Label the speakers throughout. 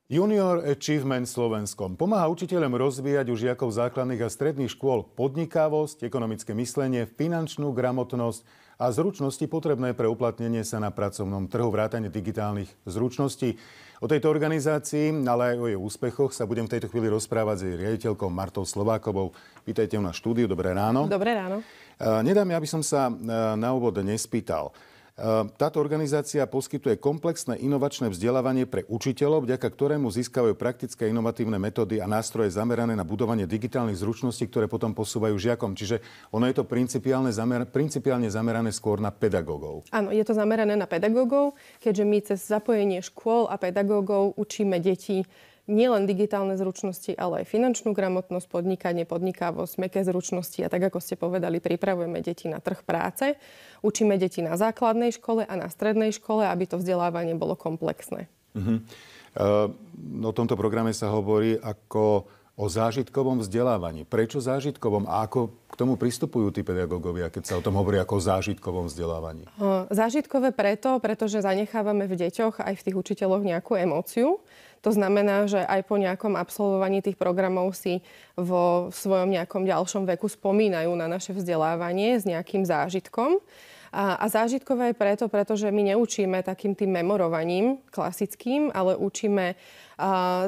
Speaker 1: Junior Achievement Slovenskom pomáha učiteľom rozvíjať u žiakov základných a stredných škôl podnikavosť, ekonomické myslenie, finančnú gramotnosť a zručnosti potrebné pre uplatnenie sa na pracovnom trhu, vrátane digitálnych zručností. O tejto organizácii, ale aj o jej úspechoch sa budem v tejto chvíli rozprávať s jej riaditeľkou Martou Slovákovou. Vítajte u nás v štúdiu, dobré ráno.
Speaker 2: Dobré ráno.
Speaker 1: Nedá mi, aby som sa na úvod nespýtal. Táto organizácia poskytuje komplexné inovačné vzdelávanie pre učiteľov, vďaka ktorému získavajú praktické inovatívne metódy a nástroje zamerané na budovanie digitálnych zručností, ktoré potom posúvajú žiakom. Čiže ono je to principiálne zamerané skôr na pedagógov.
Speaker 2: Áno, je to zamerané na pedagógov, keďže my cez zapojenie škôl a pedagógov učíme deti nielen digitálne zručnosti, ale aj finančnú gramotnosť, podnikanie, podnikavosť, mäkké zručnosti a tak, ako ste povedali, pripravujeme deti na trh práce. Učíme deti na základnej škole a na strednej škole, aby to vzdelávanie bolo komplexné.
Speaker 1: O tomto programe sa hovorí ako o zážitkovom vzdelávaní. Prečo zážitkovom a ako k tomu pristupujú tí pedagógovia, keď sa o tom hovorí ako o zážitkovom vzdelávaní?
Speaker 2: Zážitkové pretože zanechávame v deťoch aj v tých učiteľoch nejakú emóciu. To znamená, že aj po nejakom absolvovaní tých programov si vo svojom nejakom ďalšom veku spomínajú na naše vzdelávanie s nejakým zážitkom. A zážitkové je pretože my neučíme takým tým memorovaním klasickým, ale učíme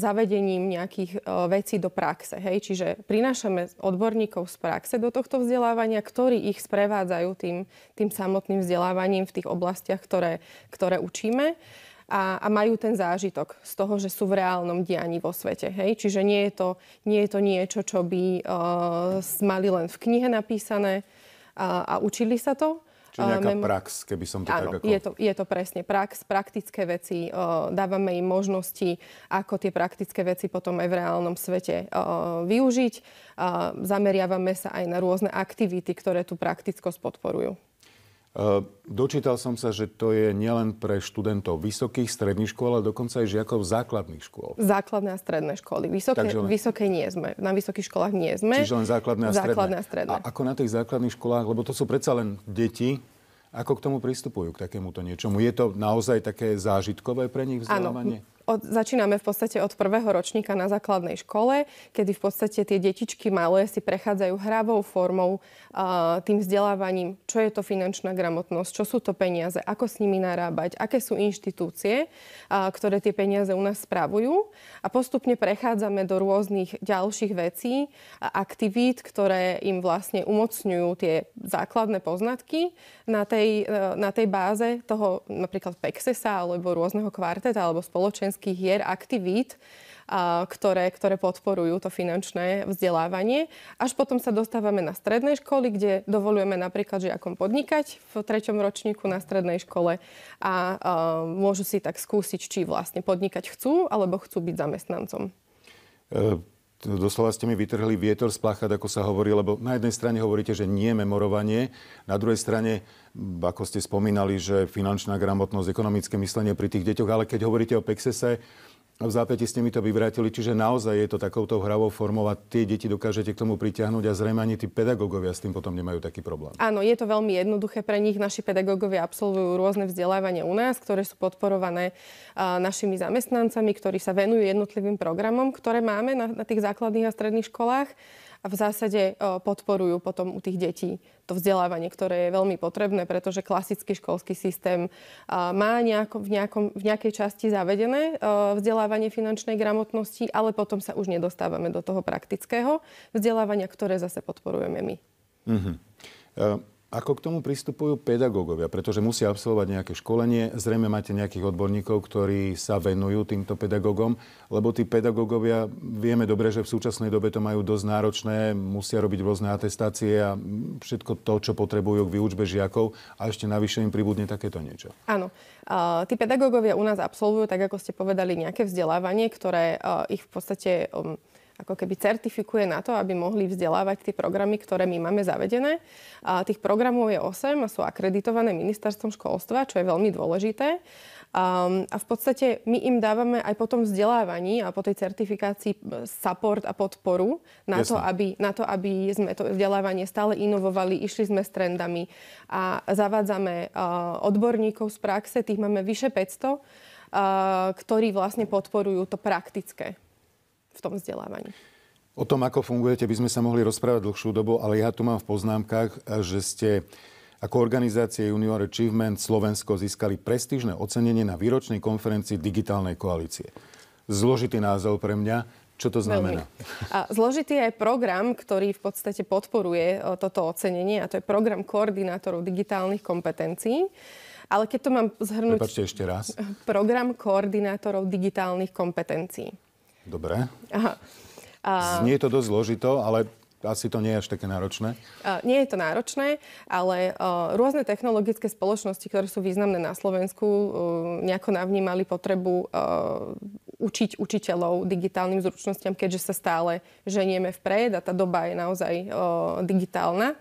Speaker 2: zavedením nejakých vecí do praxe. Hej? Čiže prinášame odborníkov z praxe do tohto vzdelávania, ktorí ich sprevádzajú tým samotným vzdelávaním v tých oblastiach, ktoré učíme. A majú ten zážitok z toho, že sú v reálnom dianí vo svete. Hej? Čiže nie je to niečo, čo by mali len v knihe napísané a učili sa to.
Speaker 1: Čiže nejaká prax, keby som to
Speaker 2: áno,
Speaker 1: tak ako...
Speaker 2: je to presne prax, praktické veci. Dávame im možnosti, ako tie praktické veci potom aj v reálnom svete využiť. Zameriavame sa aj na rôzne aktivity, ktoré tú praktickosť podporujú.
Speaker 1: Dočítal som sa, že to je nielen pre študentov vysokých, stredných škôl, ale dokonca aj žiakov základných škôl.
Speaker 2: Základné a stredné školy. Vysoké nie sme. Na vysokých školách nie sme.
Speaker 1: Čiže len základné a stredné. A ako na tých základných školách, lebo to sú predsa len deti, ako k tomu pristupujú, k takémuto niečomu? Je to naozaj také zážitkové pre nich vzdelávanie?
Speaker 2: Áno. Začíname v podstate od prvého ročníka na základnej škole, kedy v podstate tie detičky malé si prechádzajú hravou formou tým vzdelávaním, čo je to finančná gramotnosť, čo sú to peniaze, ako s nimi narábať, aké sú inštitúcie, ktoré tie peniaze u nás spravujú. A postupne prechádzame do rôznych ďalších vecí a aktivít, ktoré im vlastne umocňujú tie základné poznatky na tej báze toho napríklad Pexesa alebo rôzneho kvarteta alebo spoločenských hier, aktivít, ktoré podporujú to finančné vzdelávanie. Až potom sa dostávame na strednej školy, kde dovoľujeme napríklad žiakom podnikať v 3. ročníku na strednej škole a môžu si tak skúsiť, či vlastne podnikať chcú, alebo chcú byť zamestnancom.
Speaker 1: Doslova ste mi vytrhli vietor z pláchať, ako sa hovorí, lebo na jednej strane hovoríte, že nie memorovanie, na druhej strane, ako ste spomínali, že finančná gramotnosť, ekonomické myslenie pri tých deťoch, ale keď hovoríte o Pexese, v zápäti ste mi to vyvrátili, čiže naozaj je to takouto hravou formou a tie deti dokážete k tomu pritiahnuť a zrejme ani tí pedagógovia s tým potom nemajú taký problém.
Speaker 2: Áno, je to veľmi jednoduché pre nich. Naši pedagógovia absolvujú rôzne vzdelávania u nás, ktoré sú podporované našimi zamestnancami, ktorí sa venujú jednotlivým programom, ktoré máme na tých základných a stredných školách. A v zásade podporujú potom u tých detí to vzdelávanie, ktoré je veľmi potrebné, pretože klasický školský systém má v nejakej časti zavedené vzdelávanie finančnej gramotnosti, ale potom sa už nedostávame do toho praktického vzdelávania, ktoré zase podporujeme my.
Speaker 1: Ako k tomu pristupujú pedagógovia? Pretože musia absolvovať nejaké školenie. Zrejme máte nejakých odborníkov, ktorí sa venujú týmto pedagógom, lebo tí pedagógovia, vieme dobre, že v súčasnej dobe to majú dosť náročné, musia robiť rôzne atestácie a všetko to, čo potrebujú k výučbe žiakov a ešte navyše im pribudne takéto niečo.
Speaker 2: Áno. Tí pedagógovia u nás absolvujú, tak ako ste povedali, nejaké vzdelávanie, ktoré ich v podstate ako keby certifikuje na to, aby mohli vzdelávať tie programy, ktoré my máme zavedené. Tých programov je 8 a sú akreditované ministerstvom školstva, čo je veľmi dôležité. A v podstate my im dávame aj po tom vzdelávaní a po tej certifikácii support a podporu na to, aby sme to vzdelávanie stále inovovali, išli sme s trendami a zavádzame odborníkov z praxe, tých máme vyše 500, ktorí vlastne podporujú to praktické v tom vzdelávaní.
Speaker 1: O tom, ako fungujete, by sme sa mohli rozprávať dlhšiu dobu, ale ja tu mám v poznámkach, že ste ako organizácie Junior Achievement Slovensko získali prestížne ocenenie na výročnej konferencii Digitálnej koalície. Zložitý názov pre mňa. Čo to znamená?
Speaker 2: A zložitý je program, ktorý v podstate podporuje toto ocenenie, a to je program koordinátorov digitálnych kompetencií. Ale keď to mám zhrnúť...
Speaker 1: Prepáčte ešte raz.
Speaker 2: Program koordinátorov digitálnych kompetencií.
Speaker 1: Dobre.
Speaker 2: Aha.
Speaker 1: Znie to dosť zložito, ale asi to nie je až také náročné.
Speaker 2: Nie je to náročné, ale rôzne technologické spoločnosti, ktoré sú významné na Slovensku, nejako navnímali potrebu učiť učiteľov digitálnym zručnostiam, keďže sa stále ženieme vpred a tá doba je naozaj digitálna.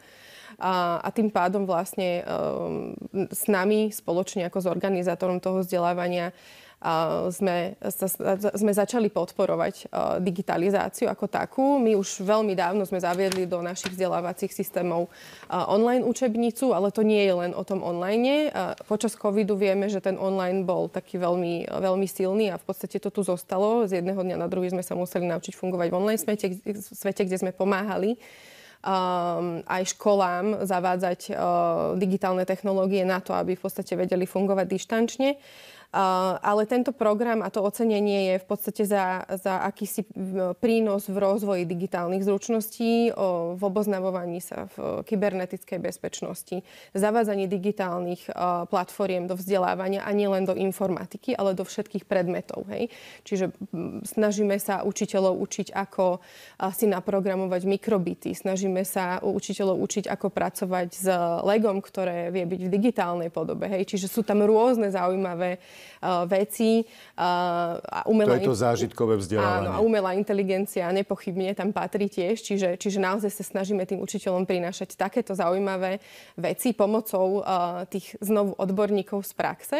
Speaker 2: A tým pádom vlastne s nami spoločne ako s organizátorom toho vzdelávania sme začali podporovať digitalizáciu ako takú. My už veľmi dávno sme zaviedli do našich vzdelávacích systémov online učebnicu, ale to nie je len o tom online. Počas covidu vieme, že ten online bol taký veľmi, veľmi silný a v podstate to tu zostalo. Z jedného dňa na druhý sme sa museli naučiť fungovať v online svete, kde sme pomáhali aj školám zavádzať digitálne technológie na to, aby v podstate vedeli fungovať dištančne. Ale tento program a to ocenenie je v podstate za akýsi prínos v rozvoji digitálnych zručností, v oboznavovaní sa v kybernetickej bezpečnosti, zavádzaní digitálnych platformiem do vzdelávania a nielen do informatiky, ale do všetkých predmetov. Hej. Čiže snažíme sa učiteľov učiť, ako si naprogramovať mikrobity, snažíme sa učiteľov učiť, ako pracovať s Legom, ktoré vie byť v digitálnej podobe. Hej. Čiže sú tam rôzne zaujímavé veci.
Speaker 1: To je to zážitkové vzdelávanie.
Speaker 2: Áno, a umelá inteligencia nepochybne tam patrí tiež. Čiže naozaj sa snažíme tým učiteľom prinášať takéto zaujímavé veci pomocou tých znovu odborníkov z praxe,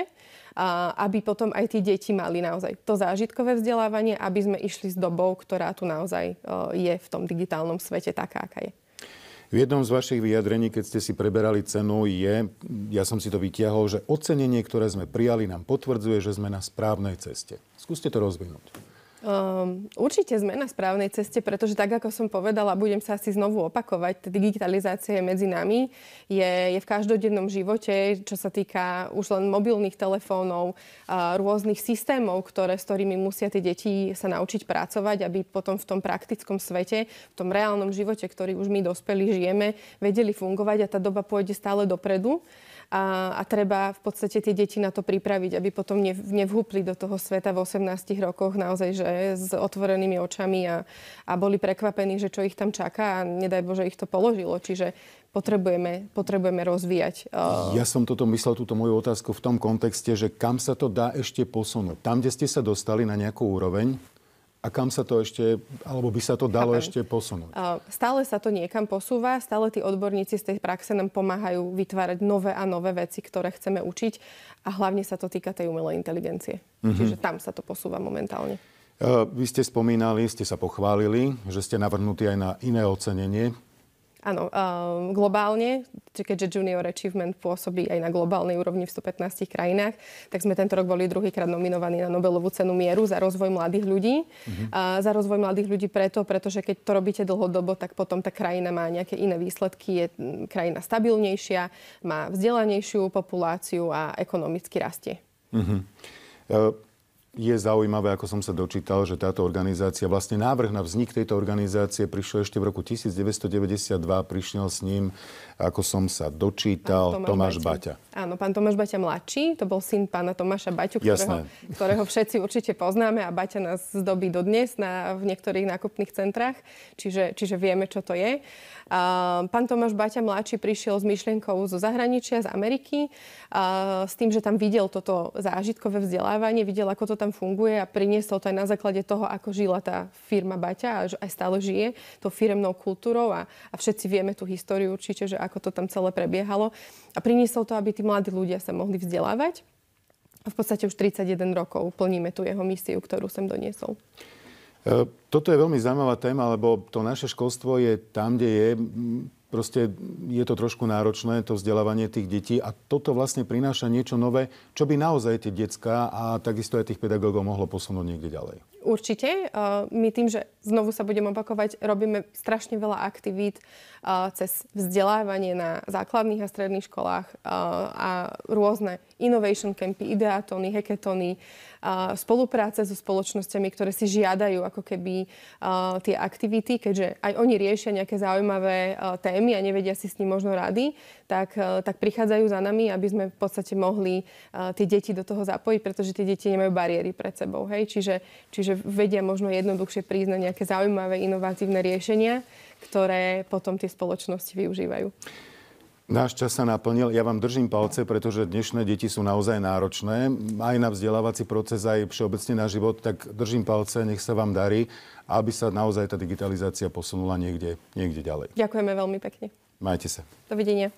Speaker 2: aby potom aj tí deti mali naozaj to zážitkové vzdelávanie, aby sme išli s dobou, ktorá tu naozaj je v tom digitálnom svete taká, aká je.
Speaker 1: V jednom z vašich vyjadrení, keď ste si preberali cenu, ja som si to vytiahol, že ocenenie, ktoré sme prijali, nám potvrdzuje, že sme na správnej ceste. Skúste to rozvinúť.
Speaker 2: Určite sme na správnej ceste, pretože tak, ako som povedala, budem sa asi znovu opakovať, tá digitalizácia je medzi nami, je v každodennom živote, čo sa týka už len mobilných telefónov, rôznych systémov, s ktorými musia tie deti sa naučiť pracovať, aby potom v tom praktickom svete, v tom reálnom živote, ktorý už my dospelí žijeme, vedeli fungovať a tá doba pôjde stále dopredu. A treba v podstate tie deti na to pripraviť, aby potom nevhúpli do toho sveta v 18 rokoch naozaj, že s otvorenými očami a boli prekvapení, že čo ich tam čaká a nedaj Bože ich to položilo. Čiže potrebujeme rozvíjať.
Speaker 1: Ja som toto myslel, túto moju otázku v tom kontexte, že kam sa to dá ešte posunúť. Tam, kde ste sa dostali na nejakú úroveň, a kam sa to ešte, alebo by sa to dalo ešte posunúť?
Speaker 2: Stále sa to niekam posúva, stále tí odborníci z tej praxe nám pomáhajú vytvárať nové a nové veci, ktoré chceme učiť a hlavne sa to týka tej umelej inteligencie. Čiže tam sa to posúva momentálne.
Speaker 1: Vy ste spomínali, ste sa pochválili, že ste navrhnutí aj na iné ocenenie.
Speaker 2: Áno, globálne, keďže Junior Achievement pôsobí aj na globálnej úrovni v 115 krajinách, tak sme tento rok boli druhýkrát nominovaní na Nobelovú cenu mieru za rozvoj mladých ľudí. Za rozvoj mladých ľudí pretože keď to robíte dlhodobo, tak potom tá krajina má nejaké iné výsledky, je krajina stabilnejšia, má vzdelanejšiu populáciu a ekonomicky rastie.
Speaker 1: Je zaujímavé, ako som sa dočítal, že táto organizácia, vlastne návrh na vznik tejto organizácie prišiel ešte v roku 1992, prišiel s ním, ako som sa dočítal, Tomáš Baťa.
Speaker 2: Áno, pán Tomáš Baťa mladší, to bol syn pána Tomáša Baťu, ktorého všetci určite poznáme a Baťa nás zdobí dodnes v niektorých nákupných centrách, čiže vieme, čo to je. Pán Tomáš Baťa mladší prišiel s myšlienkou zo zahraničia, z Ameriky, s tým, že tam videl toto zážitkové vzdelávanie, videl, ako to tam funguje a priniesol to aj na základe toho, ako žila tá firma Baťa a aj stále žije tou firemnou kultúrou a všetci vieme tú históriu určite, že ako to tam celé prebiehalo. A priniesol to, aby tí mladí ľudia sa mohli vzdelávať. A v podstate už 31 rokov plníme tú jeho misiu, ktorú sem doniesol.
Speaker 1: Toto je veľmi zaujímavá téma, lebo to naše školstvo je tam, kde je proste je to trošku náročné, to vzdelávanie tých detí a toto vlastne prináša niečo nové, čo by naozaj tie decká a takisto aj tých pedagógov mohlo posunúť niekde ďalej.
Speaker 2: Určite. My tým, že znovu sa budem opakovať, robíme strašne veľa aktivít cez vzdelávanie na základných a stredných školách a rôzne innovation campy, ideatóny, hackathony, spolupráce so spoločnosťami, ktoré si žiadajú ako keby tie aktivity, keďže aj oni riešia nejaké zaujímavé témy a nevedia si s ním možno rady, tak prichádzajú za nami, aby sme v podstate mohli tie deti do toho zapojiť, pretože tie deti nemajú bariéry pred sebou. Hej? Čiže vedia možno jednoduchšie prísť na nejaké zaujímavé, inovatívne riešenia, ktoré potom tie spoločnosti využívajú.
Speaker 1: Náš čas sa naplnil. Ja vám držím palce, pretože dnešné deti sú naozaj náročné. Aj na vzdelávací proces, aj všeobecne na život. Tak držím palce, nech sa vám darí, aby sa naozaj tá digitalizácia posunula niekde ďalej.
Speaker 2: Ďakujeme veľmi pekne.
Speaker 1: Majte sa.
Speaker 2: Dovidenia.